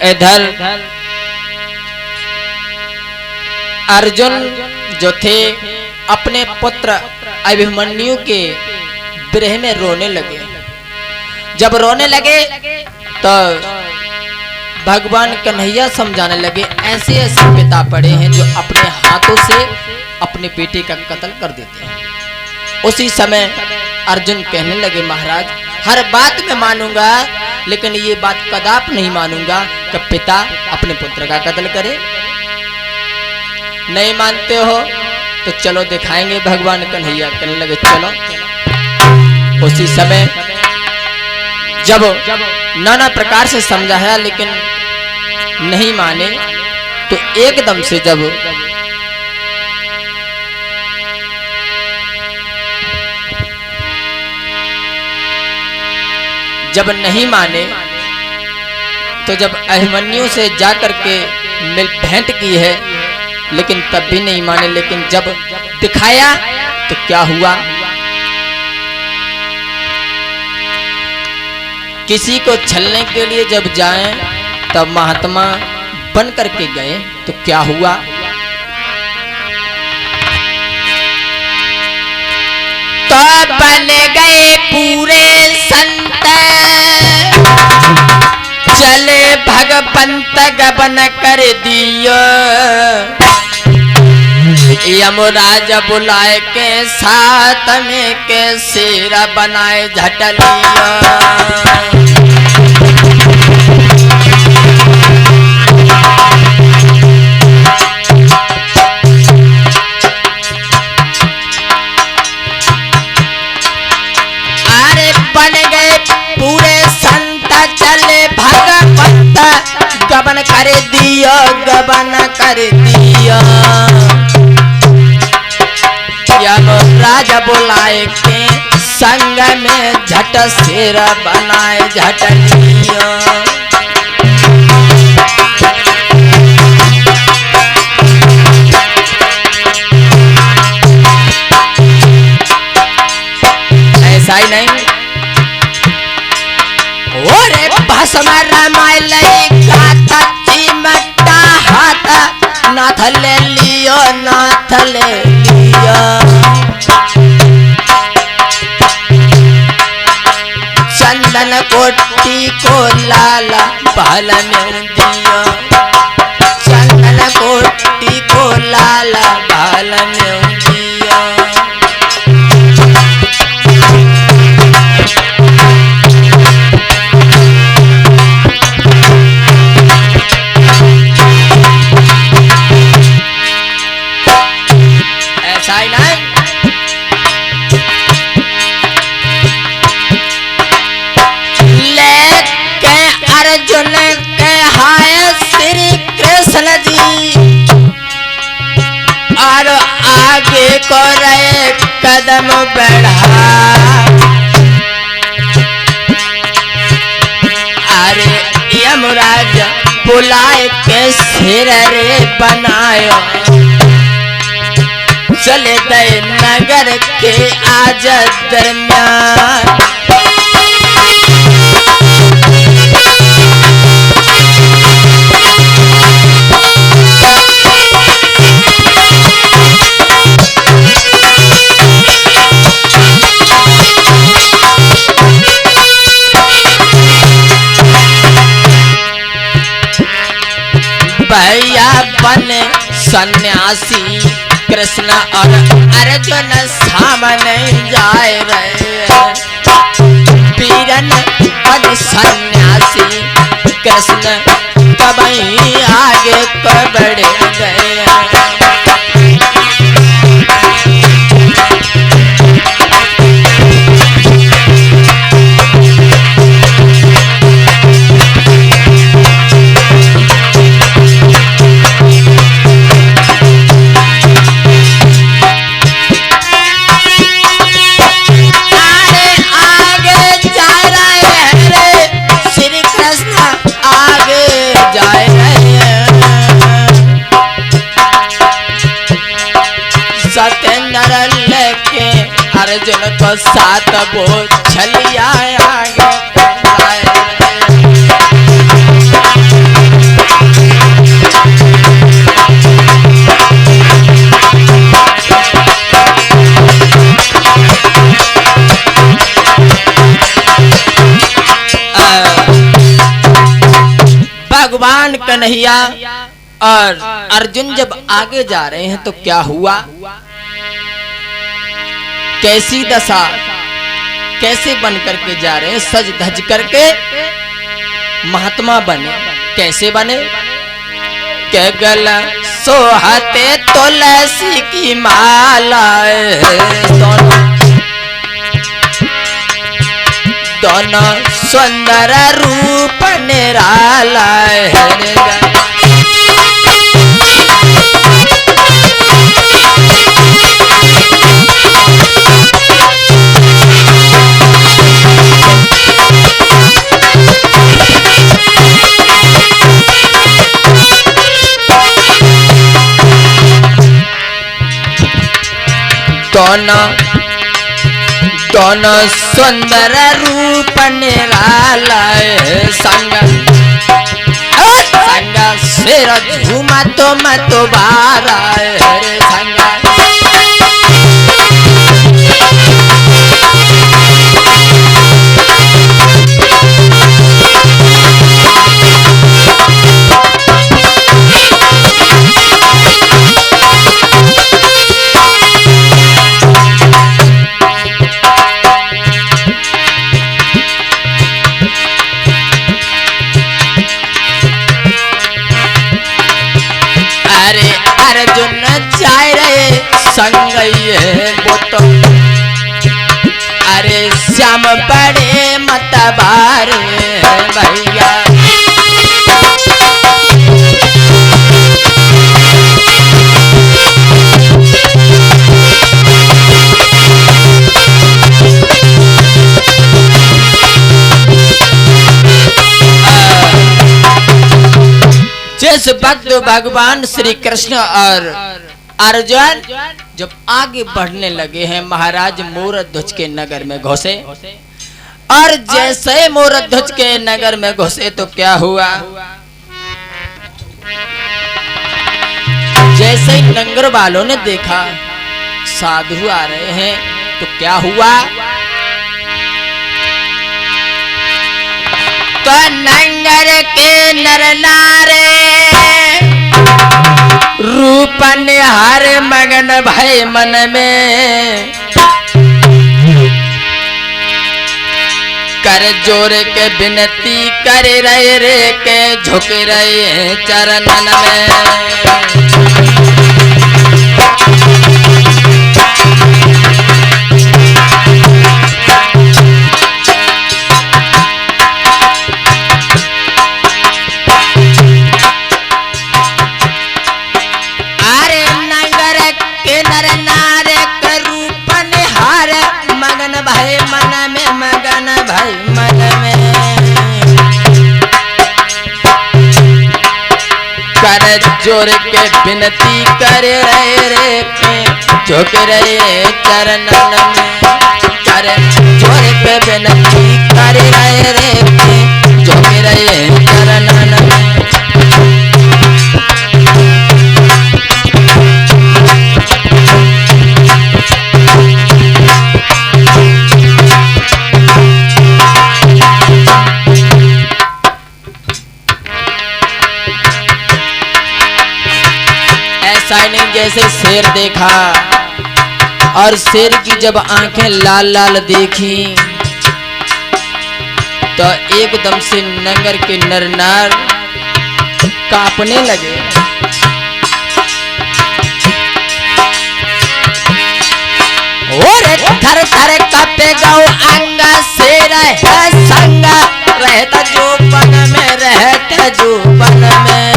इधर अर्जुन जो थे अपने पुत्र अभिमन्यु के विरह में रोने लगे। जब रोने लगे तो भगवान कन्हैया समझाने लगे, ऐसे ऐसे पिता पड़े हैं जो अपने हाथों से अपने बेटे का कत्ल कर देते हैं। उसी समय अर्जुन कहने लगे, महाराज हर बात में मानूंगा, लेकिन ये बात कदाप नहीं मानूंगा कि पिता अपने पुत्र का कत्ल करे। नहीं मानते हो तो चलो दिखाएंगे। भगवान कन्हैया कहने लगे, चलो। उसी समय जब नाना प्रकार से समझाया लेकिन नहीं माने, तो एकदम से जब नहीं माने, तो जब अभिमन्यु से जाकर के मिल भेंट की है, लेकिन तब भी नहीं माने। लेकिन जब दिखाया तो क्या हुआ, किसी को छलने के लिए जब जाएं तब महात्मा बन करके गए तो क्या हुआ, तो बन गए पूरे संत, चले भगवंत गबन कर दियो, यमराज बुलाए के साथ में के शेरा बनाए झटलिया। अरे बन गए पूरे संत, चले भगवंत गबन कर दियो, गबन कर दियो, राजा बुलाए के संग में झट शेरा बनाए झटलिया। ऐसा ही नहीं, ओरे भस्म रमाइल गाता चिमटा हाथ, नाथ ले लियो, नाथ ले लियो, चंदन कोटी को लाला बाल में दिया, चंदन कोटी को लाला बाल में दिया। ऐसा ही नहीं, अर्जुन के हाय श्री कृष्ण जी, और आगे को रहे कदम बढ़ा, अरे यमराज बुलाए के सिर रे बनायो, चले गए नगर के आज दरमियान। भैया बने सन्यासी कृष्ण और अर्जुन सामने जाए रहे, वीरन बन सन्यासी कृष्ण कभी आगे को बढ़ गए। अर्जुन को साथ वो छलिया आगे कन्हैया और अर्जुन जब आगे जा रहे हैं तो क्या हुआ, कैसी दशा, कैसे बन करके जा रहे हैं, सज धज करके महात्मा बने। कैसे बने, के गला सोहते तुलसी की माला, दोनों सुंदर रूप निराला। दोनों सुंदर रूप निराला, संग संग सिर झूमा तो मत बारा, संग अर्जुन जाए रहे संग वो तो, अरे श्याम बड़े मतबारे भैया। जिस वक्त भगवान श्री कृष्ण और अर्जुन जब आगे बढ़ने लगे हैं, महाराज मोरध्वज के नगर में घुसे, और जैसे मोरध्वज के नगर में घुसे तो क्या हुआ, जैसे ही नंगर वालों ने देखा साधु आ रहे हैं तो क्या हुआ, तो नंगर के नर नारे रूप निहार मगन भय मन में, कर जोर के विनती कर रहे रे के झुक रहे चरणन में। जोर के विनती कर रहे रे झुक रहे चरणन में, कर जोर के विनती कर रहे रे झुक रहे चरणन में। जैसे शेर देखा और शेर की जब आंखें लाल लाल देखी तो एकदम से नगर के नर नार कांपने लगे। और थर थर कांपे गौ अंग, शेर है संग रहता जो बन में, रहता जो बन में।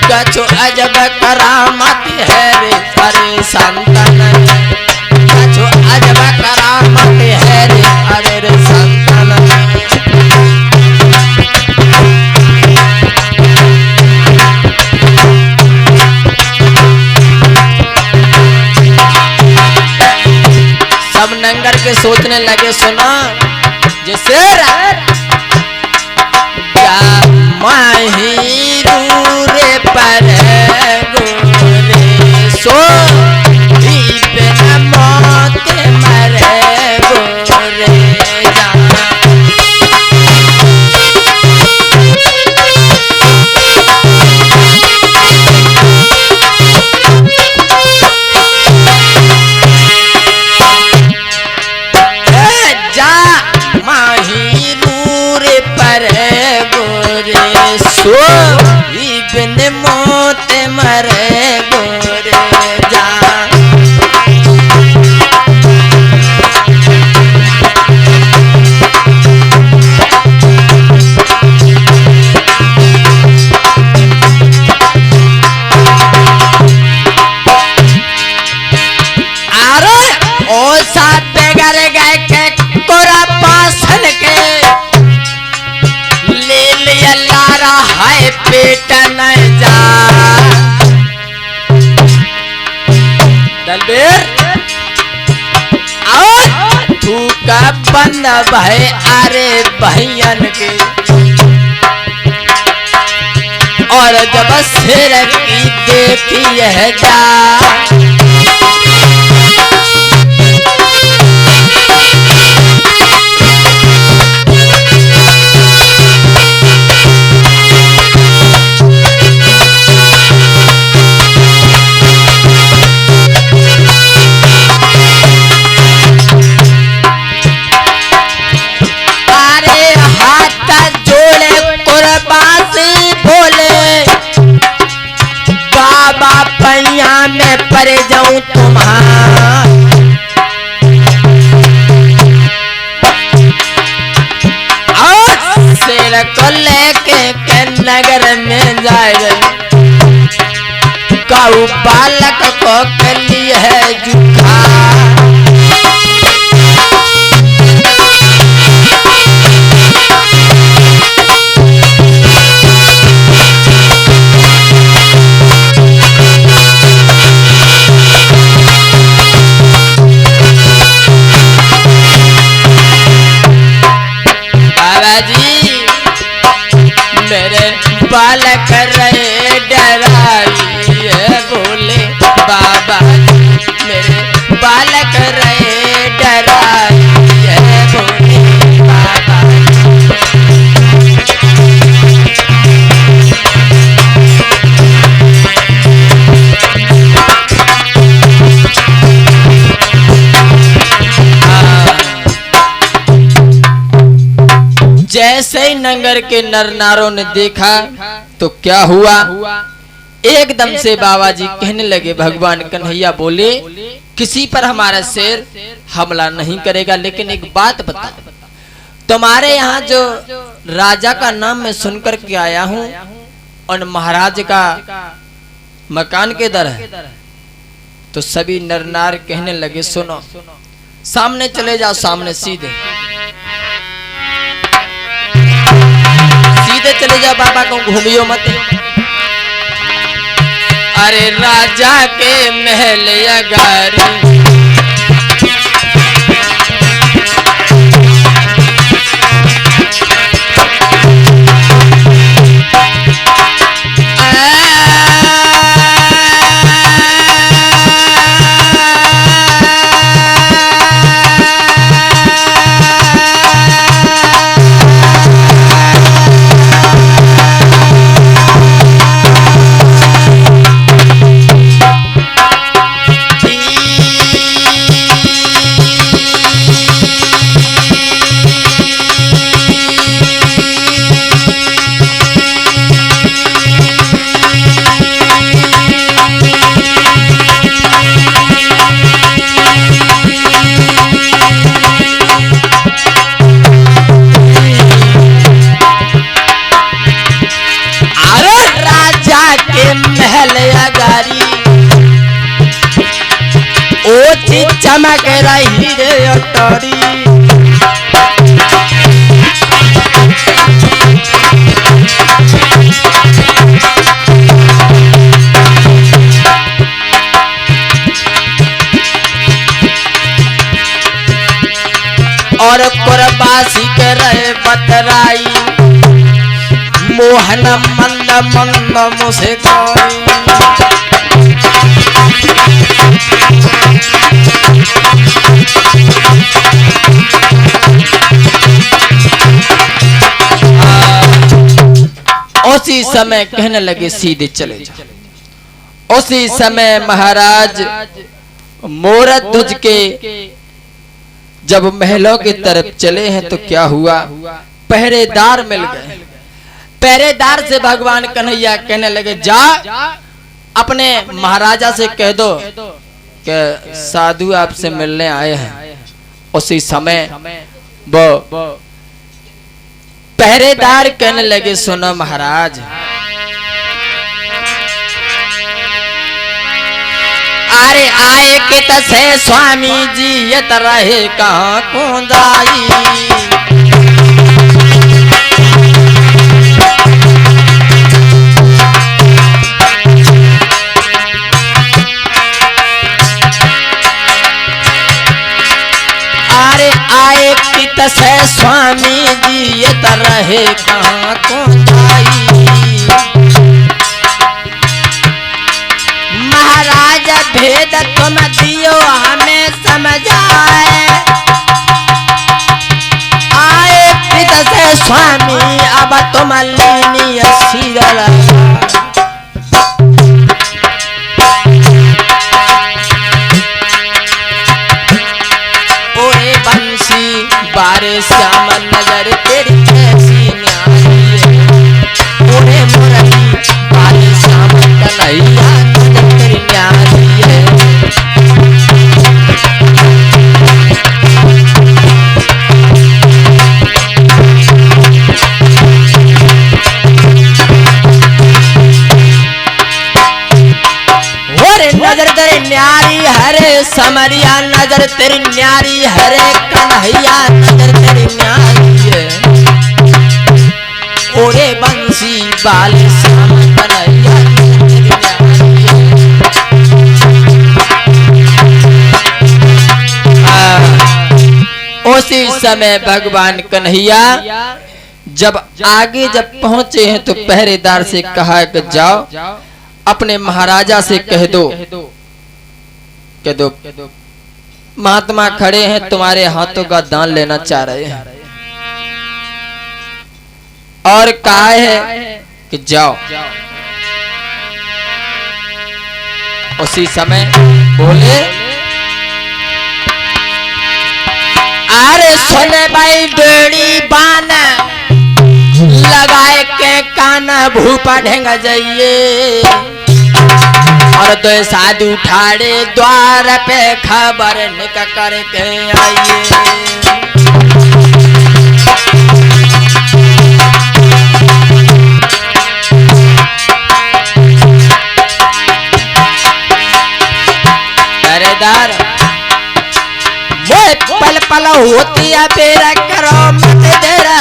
कछु अजब करामत है रे अरे संतन, कछु अजब करामत है रे अरे संतन। सब नंगर के सोचने लगे, सुना जैसे क्या माही रे पर गोरे सो मौत मरे गोरे जा। गोरे सो बिन मौत मरे गोरे जा। बेटा न जा दलबीर तू का बंद भाई अरे भैयन के और जब सिर की देखी है जा। पैया में पर जाऊं तुम्हारा सिर को लेके के नगर में जाए काऊ बालक को के लिए है जुखा। बालक रहे डराई बोले बाबा मेरे बालक रहे डराई बोले बाबा। जैसे ही नगर के नर नारों ने देखा तो क्या हुआ, एकदम से बाबा जी कहने लगे भगवान कन्हैया बोले किसी पर हमारा शेर हमला नहीं करेगा, लेकिन एक बात बता, तुम्हारे यहाँ जो राजा का नाम मैं सुनकर के आया हूँ और महाराज का मकान के दर है। तो सभी नर नार कहने लगे सुनो, सामने चले जाओ, सामने सीधे चले जाओ, बाबा को घूमियो मत। अरे राजा के महल अगारी चमक रही रे अटरी। और कुरबासी के रहे बतराई, मोहन मंद मंद मुझे कोई। उसी समय कहने लगे सीधे चले जाओ। उसी समय महाराज मोरत ध्वज के जब महलों की तरफ चले हैं तो क्या हुआ, पहरेदार मिल गए। पहरेदार से भगवान कन्हैया कहने लगे, जा अपने महाराजा से कह दो कि साधु आपसे मिलने आए हैं। उसी समय वो पहरेदार कहने लगे, सुनो महाराज, अरे आए के तसे स्वामी जी ये रहे कहाँ को जाई। अरे आए की तसे स्वामी जी ये रहे कहाँ को जाई। महाराज भेद तुम दियो हमें समझाए। आए पिता से स्वामी अब तुम लीनी सिर। ओरे बंसी बारे श्याम नजर तेरी कैसी न्यारी है। ओरे मुरली बारे श्याम कन्हैया नजर तेरी न्यारी हरे समरिया नजर तेरी न्यारी हरे कन्हैया नजर तेरी न्यारी है। ओरे बंसी बाल श्याम कन्हैया तेरी न्यारी है। उसी समय भगवान कन्हैया जब आगे जब पहुंचे हैं तो पहरेदार से कहा कि जाओ अपने महाराजा से कह दो महात्मा खड़े हैं तुम्हारे हाथों का दान लेना चाह रहे हैं। और कहा है कि जाओ। उसी समय बोले, अरे सुने भाई बेड़ी बान लगाए के कान भूपा ढेंग जाइए। और दो साधु ठाड़े द्वार पे खबर निक करके आइए। पहरेदार मोए पल पल होती है बेरा करो मत देरा।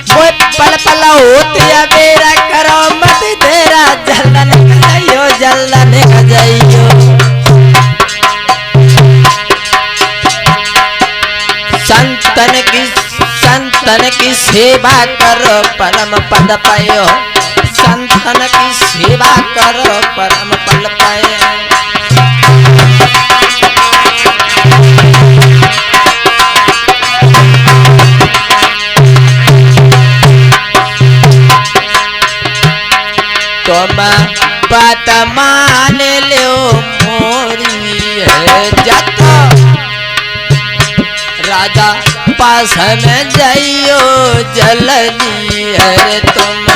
मोए पल पल होती है बेरा करो मत देरा। जल्दन जाइयो जल्दन जाइयो। संतन की सेवा करो परम पद पायो। संतन की सेवा करो परम पद पायो। तुम बात मान लो मोरी है जत। राजा पास में जाइयो जल्दी है तुम।